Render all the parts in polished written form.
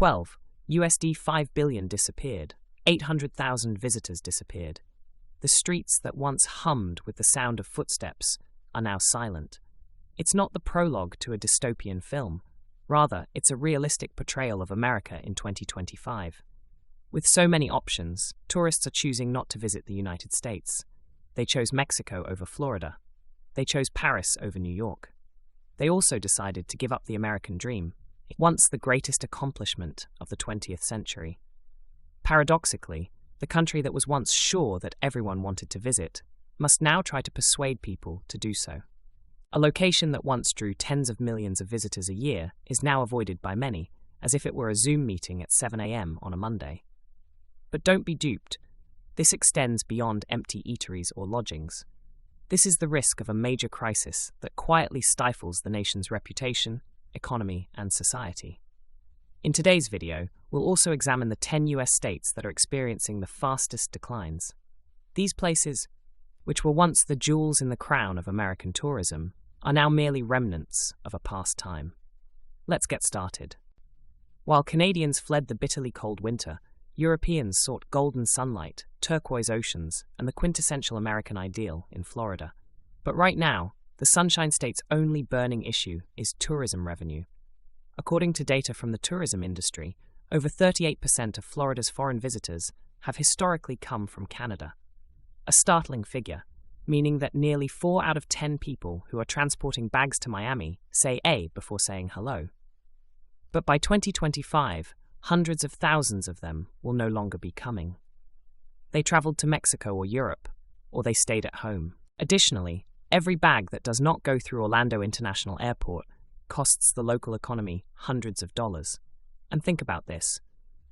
2012, USD 5 billion disappeared. 800,000 visitors disappeared. The streets that once hummed with the sound of footsteps are now silent. It's not the prologue to a dystopian film. Rather, it's a realistic portrayal of America in 2025. With so many options, tourists are choosing not to visit the United States. They chose Mexico over Florida. They chose Paris over New York. They also decided to give up the American dream, once the greatest accomplishment of the 20th century. Paradoxically, the country that was once sure that everyone wanted to visit must now try to persuade people to do so. A location that once drew tens of millions of visitors a year is now avoided by many, as if it were a Zoom meeting at 7 a.m. on a Monday. But don't be duped. This extends beyond empty eateries or lodgings. This is the risk of a major crisis that quietly stifles the nation's reputation, economy, and society. In today's video, we'll also examine the 10 US states that are experiencing the fastest declines. These places, which were once the jewels in the crown of American tourism, are now merely remnants of a past time. Let's get started. While Canadians fled the bitterly cold winter, Europeans sought golden sunlight, turquoise oceans, and the quintessential American ideal in Florida. But right now, the Sunshine State's only burning issue is tourism revenue. According to data from the tourism industry, over 38% of Florida's foreign visitors have historically come from Canada. A startling figure, meaning that nearly 4 out of 10 people who are transporting bags to Miami say A before saying hello. But by 2025, hundreds of thousands of them will no longer be coming. They traveled to Mexico or Europe, or they stayed at home. Additionally, every bag that does not go through Orlando International Airport costs the local economy hundreds of dollars. And think about this.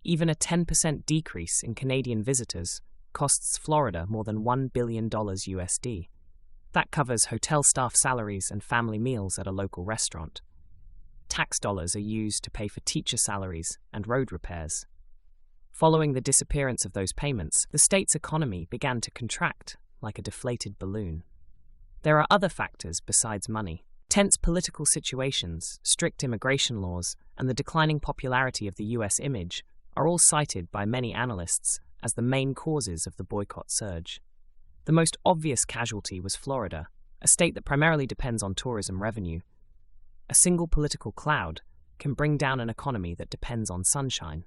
Even a 10% decrease in Canadian visitors costs Florida more than $1 billion USD. That covers hotel staff salaries and family meals at a local restaurant. Tax dollars are used to pay for teacher salaries and road repairs. Following the disappearance of those payments, the state's economy began to contract like a deflated balloon. There are other factors besides money. Tense political situations, strict immigration laws, and the declining popularity of the US image are all cited by many analysts as the main causes of the boycott surge. The most obvious casualty was Florida, a state that primarily depends on tourism revenue. A single political cloud can bring down an economy that depends on sunshine.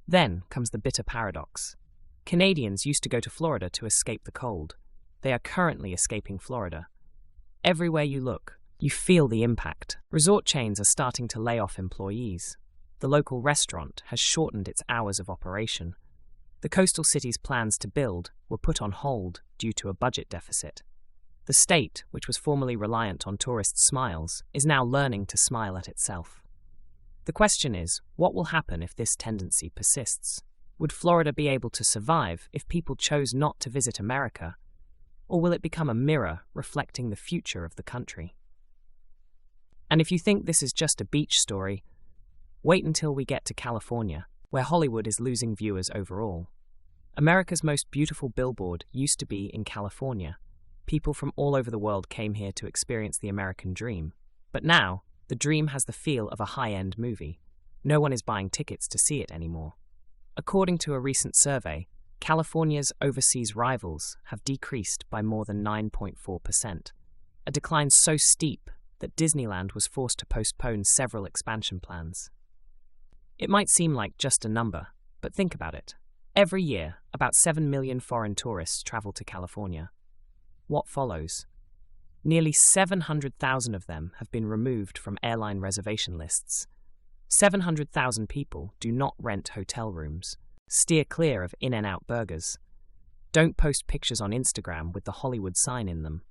Then comes the bitter paradox. Canadians used to go to Florida to escape the cold. They are currently escaping Florida. Everywhere you look, you feel the impact. Resort chains are starting to lay off employees. The local restaurant has shortened its hours of operation. The coastal city's plans to build were put on hold due to a budget deficit. The state, which was formerly reliant on tourist smiles, is now learning to smile at itself. The question is, what will happen if this tendency persists? Would Florida be able to survive if people chose not to visit America? Or will it become a mirror reflecting the future of the country? And if you think this is just a beach story, wait until we get to California, where Hollywood is losing viewers overall. America's most beautiful billboard used to be in California. People from all over the world came here to experience the American dream. But now, the dream has the feel of a high-end movie. No one is buying tickets to see it anymore. According to a recent survey, California's overseas rivals have decreased by more than 9.4%, a decline so steep that Disneyland was forced to postpone several expansion plans. It might seem like just a number, but think about it. Every year, about 7 million foreign tourists travel to California. What follows? Nearly 700,000 of them have been removed from airline reservation lists. 700,000 people do not rent hotel rooms. Steer clear of In-N-Out burgers. Don't post pictures on Instagram with the Hollywood sign in them.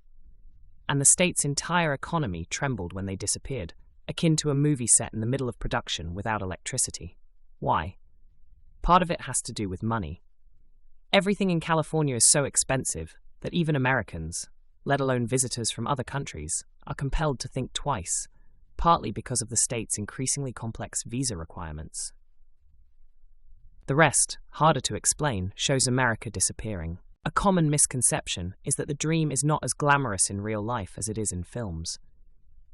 And the state's entire economy trembled when they disappeared, akin to a movie set in the middle of production without electricity. Why? Part of it has to do with money. Everything in California is so expensive that even Americans, let alone visitors from other countries, are compelled to think twice, partly because of the state's increasingly complex visa requirements. The rest, harder to explain, shows America disappearing. A common misconception is that the dream is not as glamorous in real life as it is in films.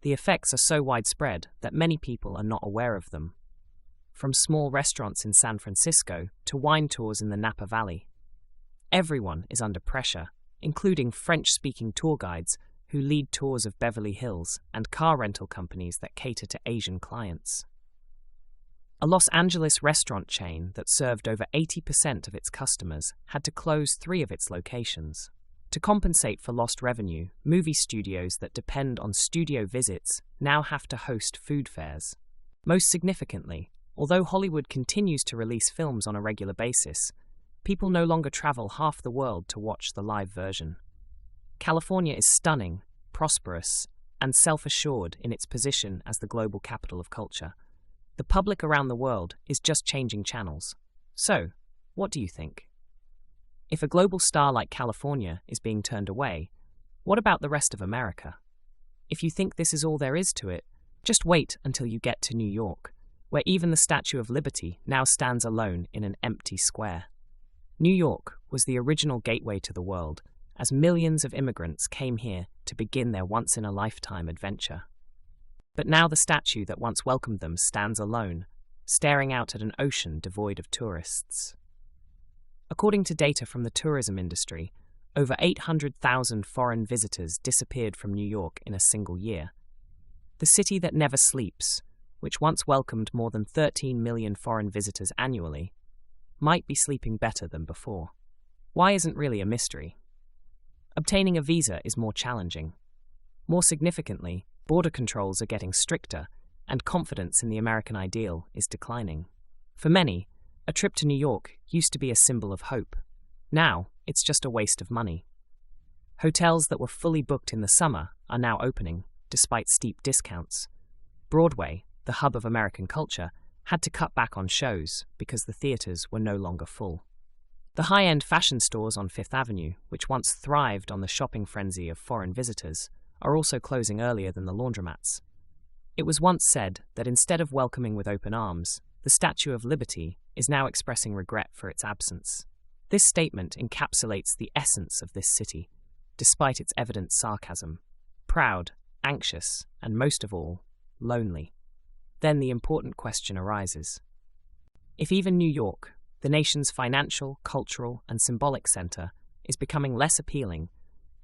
The effects are so widespread that many people are not aware of them. from small restaurants in San Francisco to wine tours in the Napa Valley. Everyone is under pressure, including French-speaking tour guides who lead tours of Beverly Hills and car rental companies that cater to Asian clients. A Los Angeles restaurant chain that served over 80% of its customers had to close 3 of its locations. To compensate for lost revenue, movie studios that depend on studio visits now have to host food fairs. Most significantly, although Hollywood continues to release films on a regular basis, people no longer travel half the world to watch the live version. California is stunning, prosperous, and self-assured in its position as the global capital of culture. The public around the world is just changing channels. So, what do you think? If a global star like California is being turned away, what about the rest of America? If you think this is all there is to it, just wait until you get to New York, where even the Statue of Liberty now stands alone in an empty square. New York was the original gateway to the world, as millions of immigrants came here to begin their once-in-a-lifetime adventure. But now the statue that once welcomed them stands alone, staring out at an ocean devoid of tourists. According to data from the tourism industry, over 800,000 foreign visitors disappeared from New York in a single year. The city that never sleeps, which once welcomed more than 13 million foreign visitors annually, might be sleeping better than before. Why isn't really a mystery? Obtaining a visa is more challenging. More significantly, border controls are getting stricter, and confidence in the American ideal is declining. For many, a trip to New York used to be a symbol of hope. Now, it's just a waste of money. Hotels that were fully booked in the summer are now opening, despite steep discounts. Broadway, the hub of American culture, had to cut back on shows because the theaters were no longer full. The high-end fashion stores on Fifth Avenue, which once thrived on the shopping frenzy of foreign visitors, are also closing earlier than the laundromats. It was once said that instead of welcoming with open arms, the Statue of Liberty is now expressing regret for its absence. This statement encapsulates the essence of this city, despite its evident sarcasm. Proud, anxious, and most of all, lonely. Then the important question arises. If even New York, the nation's financial, cultural, and symbolic center, is becoming less appealing,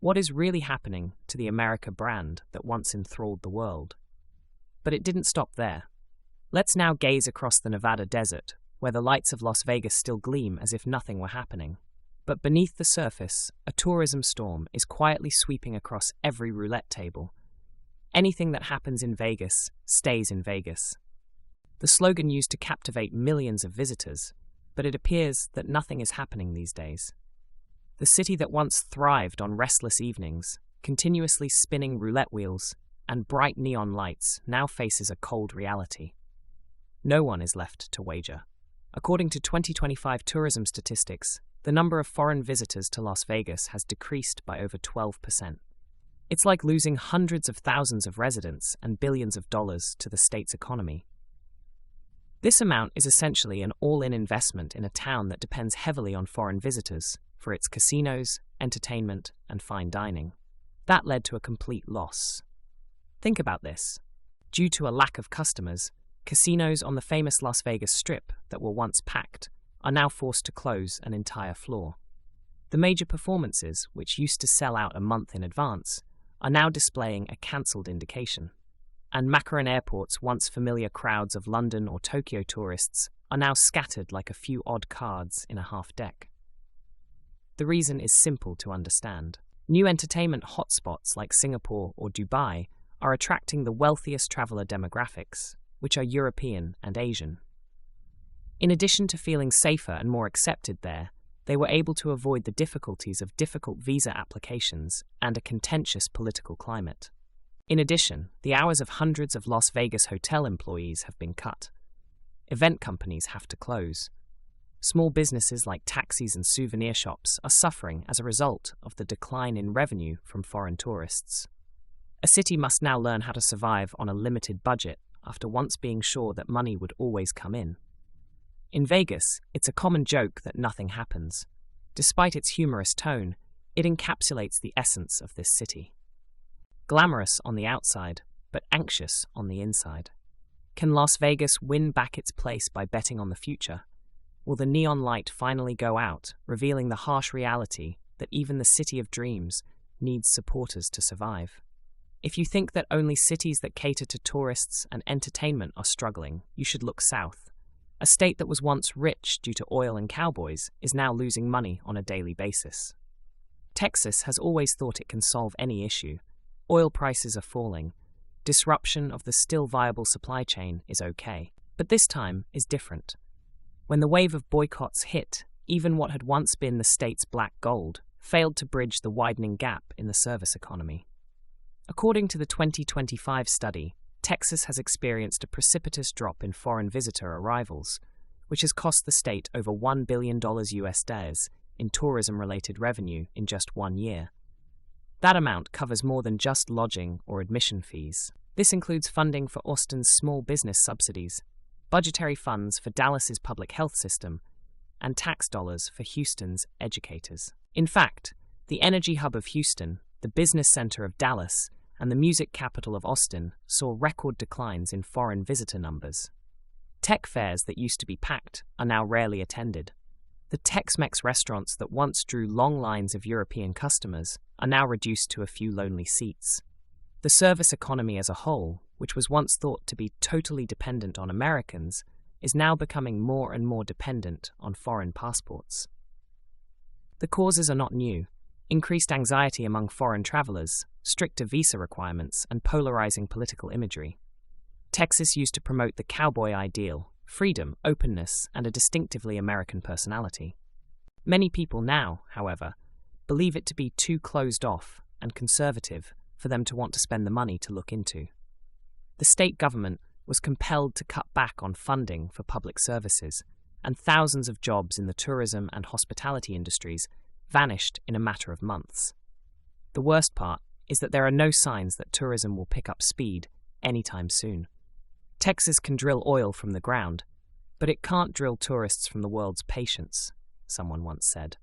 what is really happening to the America brand that once enthralled the world? But it didn't stop there. Let's now gaze across the Nevada desert, where the lights of Las Vegas still gleam as if nothing were happening. But beneath the surface, a tourism storm is quietly sweeping across every roulette table. Anything that happens in Vegas stays in Vegas. The slogan used to captivate millions of visitors, but it appears that nothing is happening these days. The city that once thrived on restless evenings, continuously spinning roulette wheels, and bright neon lights now faces a cold reality. No one is left to wager. According to 2025 tourism statistics, the number of foreign visitors to Las Vegas has decreased by over 12%. It's like losing hundreds of thousands of residents and billions of dollars to the state's economy. This amount is essentially an all-in investment in a town that depends heavily on foreign visitors for its casinos, entertainment, and fine dining. That led to a complete loss. Think about this. Due to a lack of customers, casinos on the famous Las Vegas Strip that were once packed are now forced to close an entire floor. The major performances, which used to sell out a month in advance, are now displaying a cancelled indication. And Macaron Airport's once familiar crowds of London or Tokyo tourists are now scattered like a few odd cards in a half deck. The reason is simple to understand. New entertainment hotspots like Singapore or Dubai are attracting the wealthiest traveller demographics, which are European and Asian. In addition to feeling safer and more accepted there, they were able to avoid the difficulties of difficult visa applications and a contentious political climate. In addition, the hours of hundreds of Las Vegas hotel employees have been cut. Event companies have to close. Small businesses like taxis and souvenir shops are suffering as a result of the decline in revenue from foreign tourists. A city must now learn how to survive on a limited budget after once being sure that money would always come in. In Vegas, it's a common joke that nothing happens. Despite its humorous tone, it encapsulates the essence of this city. Glamorous on the outside, but anxious on the inside. Can Las Vegas win back its place by betting on the future? Will the neon light finally go out, revealing the harsh reality that even the city of dreams needs supporters to survive? If you think that only cities that cater to tourists and entertainment are struggling, you should look south. A state that was once rich due to oil and cowboys is now losing money on a daily basis. Texas has always thought it can solve any issue. Oil prices are falling. Disruption of the still viable supply chain is okay. But this time is different. When the wave of boycotts hit, even what had once been the state's black gold failed to bridge the widening gap in the service economy. According to the 2025 study, Texas has experienced a precipitous drop in foreign visitor arrivals, which has cost the state over $1 billion US in tourism-related revenue in just 1 year. That amount covers more than just lodging or admission fees. This includes funding for Austin's small business subsidies, budgetary funds for Dallas's public health system, and tax dollars for Houston's educators. In fact, the energy hub of Houston, the business center of Dallas, and the music capital of Austin saw record declines in foreign visitor numbers. Tech fairs that used to be packed are now rarely attended. The Tex-Mex restaurants that once drew long lines of European customers are now reduced to a few lonely seats. The service economy as a whole, which was once thought to be totally dependent on Americans, is now becoming more and more dependent on foreign passports. The causes are not new. Increased anxiety among foreign travelers, stricter visa requirements, and polarizing political imagery. Texas used to promote the cowboy ideal, freedom, openness, and a distinctively American personality. Many people now, however, believe it to be too closed off and conservative for them to want to spend the money to look into. The state government was compelled to cut back on funding for public services, and thousands of jobs in the tourism and hospitality industries vanished in a matter of months. The worst part is that there are no signs that tourism will pick up speed anytime soon. Texas can drill oil from the ground, but it can't drill tourists from the world's patience, someone once said.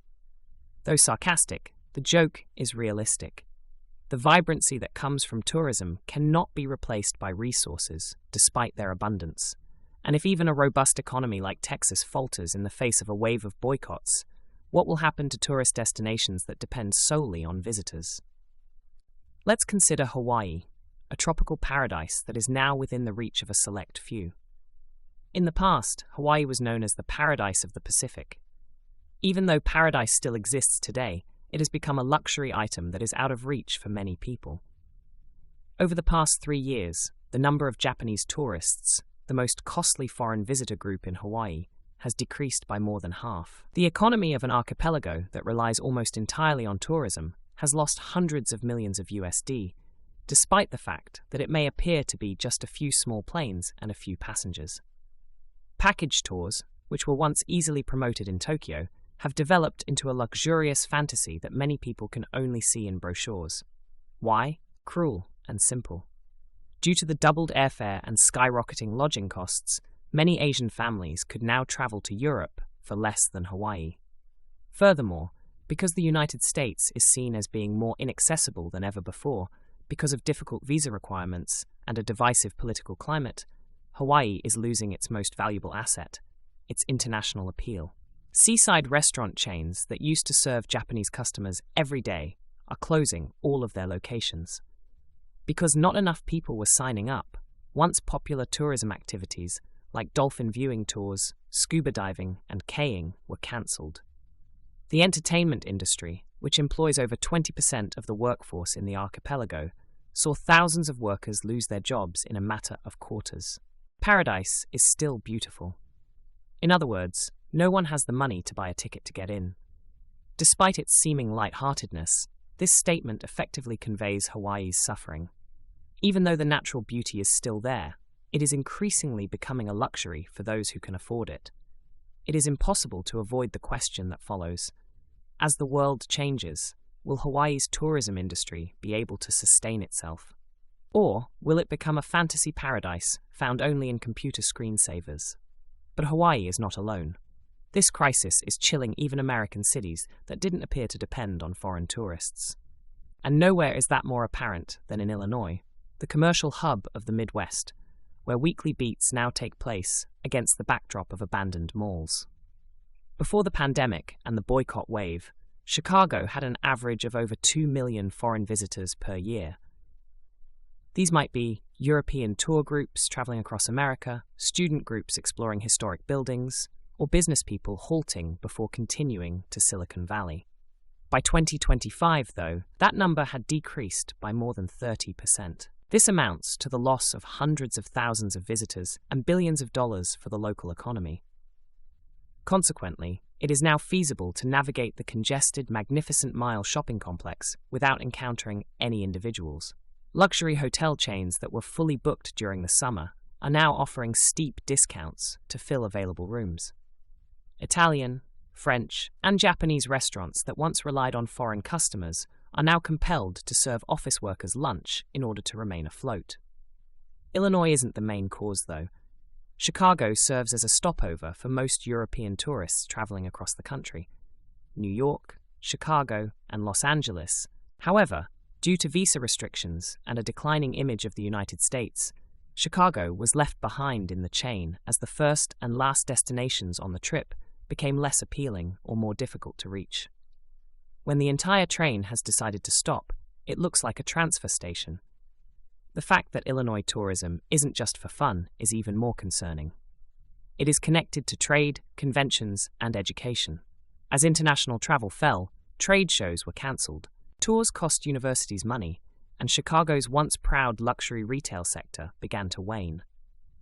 Though sarcastic, the joke is realistic. The vibrancy that comes from tourism cannot be replaced by resources, despite their abundance. And if even a robust economy like Texas falters in the face of a wave of boycotts, what will happen to tourist destinations that depend solely on visitors? Let's consider Hawaii, a tropical paradise that is now within the reach of a select few. In the past, Hawaii was known as the paradise of the Pacific. Even though paradise still exists today, it has become a luxury item that is out of reach for many people. Over the past 3 years, the number of Japanese tourists, the most costly foreign visitor group in Hawaii, has decreased by more than half. The economy of an archipelago that relies almost entirely on tourism has lost hundreds of millions of USD, despite the fact that it may appear to be just a few small planes and a few passengers. Package tours, which were once easily promoted in Tokyo, have developed into a luxurious fantasy that many people can only see in brochures. Why? Cruel and simple. Due to the doubled airfare and skyrocketing lodging costs, many Asian families could now travel to Europe for less than Hawaii. Furthermore, because the United States is seen as being more inaccessible than ever before because of difficult visa requirements and a divisive political climate, Hawaii is losing its most valuable asset, its international appeal. Seaside restaurant chains that used to serve Japanese customers every day are closing all of their locations. Because not enough people were signing up, once popular tourism activities like dolphin viewing tours, scuba diving, and kaying were cancelled. The entertainment industry, which employs over 20% of the workforce in the archipelago, saw thousands of workers lose their jobs in a matter of quarters. Paradise is still beautiful. In other words, no one has the money to buy a ticket to get in. Despite its seeming lightheartedness, this statement effectively conveys Hawaii's suffering. Even though the natural beauty is still there, it is increasingly becoming a luxury for those who can afford it. It is impossible to avoid the question that follows. As the world changes, will Hawaii's tourism industry be able to sustain itself? Or will it become a fantasy paradise found only in computer screensavers? But Hawaii is not alone. This crisis is chilling even American cities that didn't appear to depend on foreign tourists. And nowhere is that more apparent than in Illinois, the commercial hub of the Midwest, where weekly beats now take place against the backdrop of abandoned malls. Before the pandemic and the boycott wave, Chicago had an average of over 2 million foreign visitors per year. These might be European tour groups traveling across America, student groups exploring historic buildings, or business people halting before continuing to Silicon Valley. By 2025, though, that number had decreased by more than 30%. This amounts to the loss of hundreds of thousands of visitors and billions of dollars for the local economy. Consequently, it is now feasible to navigate the congested Magnificent Mile shopping complex without encountering any individuals. Luxury hotel chains that were fully booked during the summer are now offering steep discounts to fill available rooms. Italian, French, and Japanese restaurants that once relied on foreign customers are now compelled to serve office workers lunch in order to remain afloat. Illinois isn't the main cause, though. Chicago serves as a stopover for most European tourists traveling across the country. New York, Chicago, and Los Angeles, however, due to visa restrictions and a declining image of the United States, Chicago was left behind in the chain as the first and last destinations on the trip became less appealing or more difficult to reach. When the entire train has decided to stop, it looks like a transfer station. The fact that Illinois tourism isn't just for fun is even more concerning. It is connected to trade, conventions, and education. As international travel fell, trade shows were cancelled, tours cost universities money, and Chicago's once proud luxury retail sector began to wane.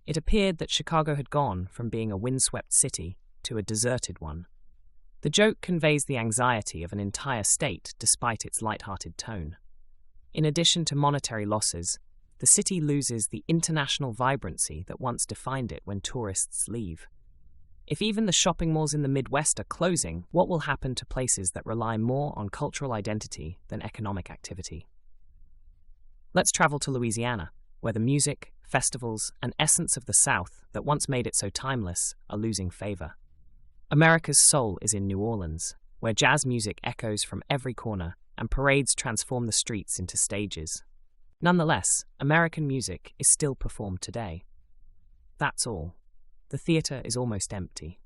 It appeared that Chicago had gone from being a windswept city to a deserted one. The joke conveys the anxiety of an entire state despite its light-hearted tone. In addition to monetary losses, the city loses the international vibrancy that once defined it when tourists leave. If even the shopping malls in the Midwest are closing, what will happen to places that rely more on cultural identity than economic activity? Let's travel to Louisiana, where the music, festivals, and essence of the South that once made it so timeless are losing favor. America's soul is in New Orleans, where jazz music echoes from every corner and parades transform the streets into stages. Nonetheless, American music is still performed today. That's all. The theatre is almost empty.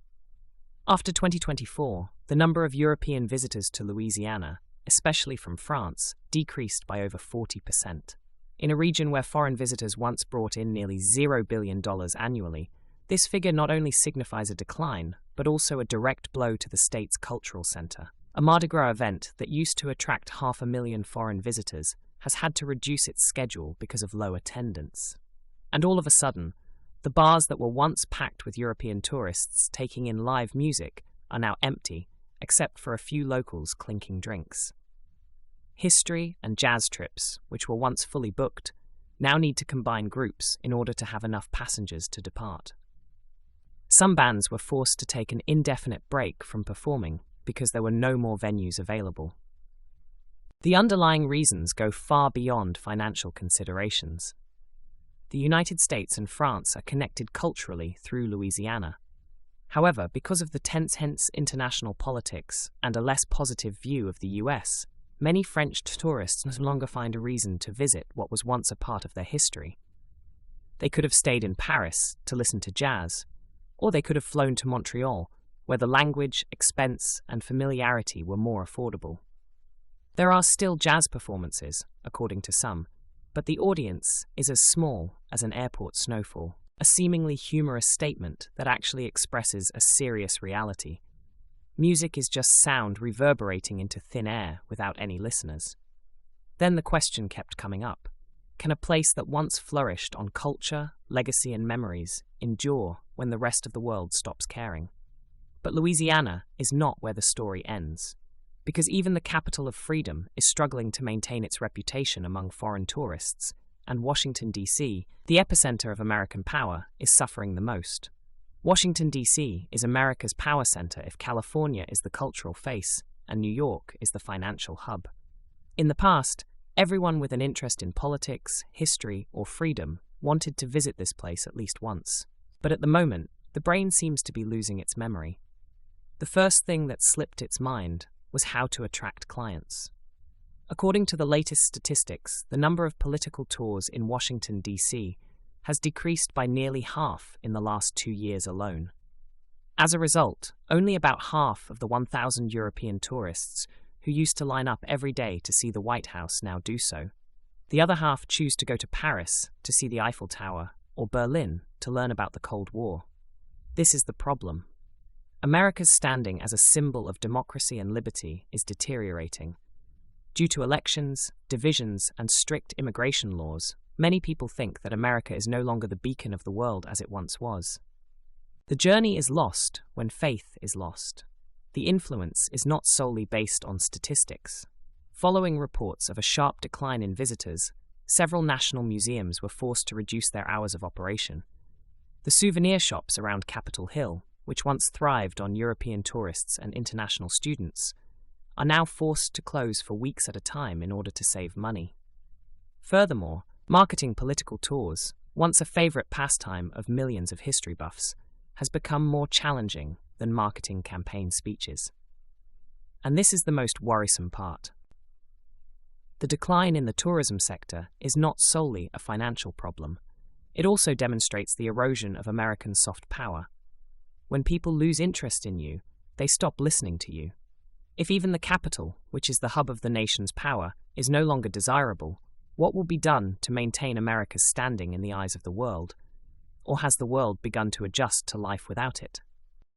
After 2024, the number of European visitors to Louisiana, especially from France, decreased by over 40%. In a region where foreign visitors once brought in nearly $0 billion annually, this figure not only signifies a decline, but also a direct blow to the state's cultural center. A Mardi Gras event that used to attract 500,000 foreign visitors has had to reduce its schedule because of low attendance. And all of a sudden, the bars that were once packed with European tourists taking in live music are now empty, except for a few locals clinking drinks. History and jazz trips, which were once fully booked, now need to combine groups in order to have enough passengers to depart. Some bands were forced to take an indefinite break from performing because there were no more venues available. The underlying reasons go far beyond financial considerations. The United States and France are connected culturally through Louisiana. However, because of the tense international politics and a less positive view of the US, many French tourists no longer find a reason to visit what was once a part of their history. They could have stayed in Paris to listen to jazz, or they could have flown to Montreal, where the language, expense, and familiarity were more affordable. There are still jazz performances, according to some, but the audience is as small as an airport snowfall, a seemingly humorous statement that actually expresses a serious reality. Music is just sound reverberating into thin air without any listeners. Then the question kept coming up. Can a place that once flourished on culture, legacy, and memories endure when the rest of the world stops caring? But Louisiana is not where the story ends, because even the capital of freedom is struggling to maintain its reputation among foreign tourists, and Washington, D.C., the epicenter of American power, is suffering the most. Washington, D.C. is America's power center if California is the cultural face and New York is the financial hub. In the past, everyone with an interest in politics, history, or freedom wanted to visit this place at least once. But at the moment, the brain seems to be losing its memory. The first thing that slipped its mind was how to attract clients. According to the latest statistics, the number of political tours in Washington, D.C. has decreased by nearly half in the last 2 years alone. As a result, only about half of the 1,000 European tourists who used to line up every day to see the White House now do so. The other half choose to go to Paris to see the Eiffel Tower or Berlin to learn about the Cold War. This is the problem. America's standing as a symbol of democracy and liberty is deteriorating. Due to elections, divisions, and strict immigration laws, many people think that America is no longer the beacon of the world as it once was. The journey is lost when faith is lost. The influence is not solely based on statistics. Following reports of a sharp decline in visitors, several national museums were forced to reduce their hours of operation. The souvenir shops around Capitol Hill, which once thrived on European tourists and international students, are now forced to close for weeks at a time in order to save money. Furthermore, marketing political tours, once a favorite pastime of millions of history buffs, has become more challenging than marketing campaign speeches. And this is the most worrisome part. The decline in the tourism sector is not solely a financial problem. It also demonstrates the erosion of American soft power. When people lose interest in you, they stop listening to you. If even the capital, which is the hub of the nation's power, is no longer desirable, what will be done to maintain America's standing in the eyes of the world? Or has the world begun to adjust to life without it?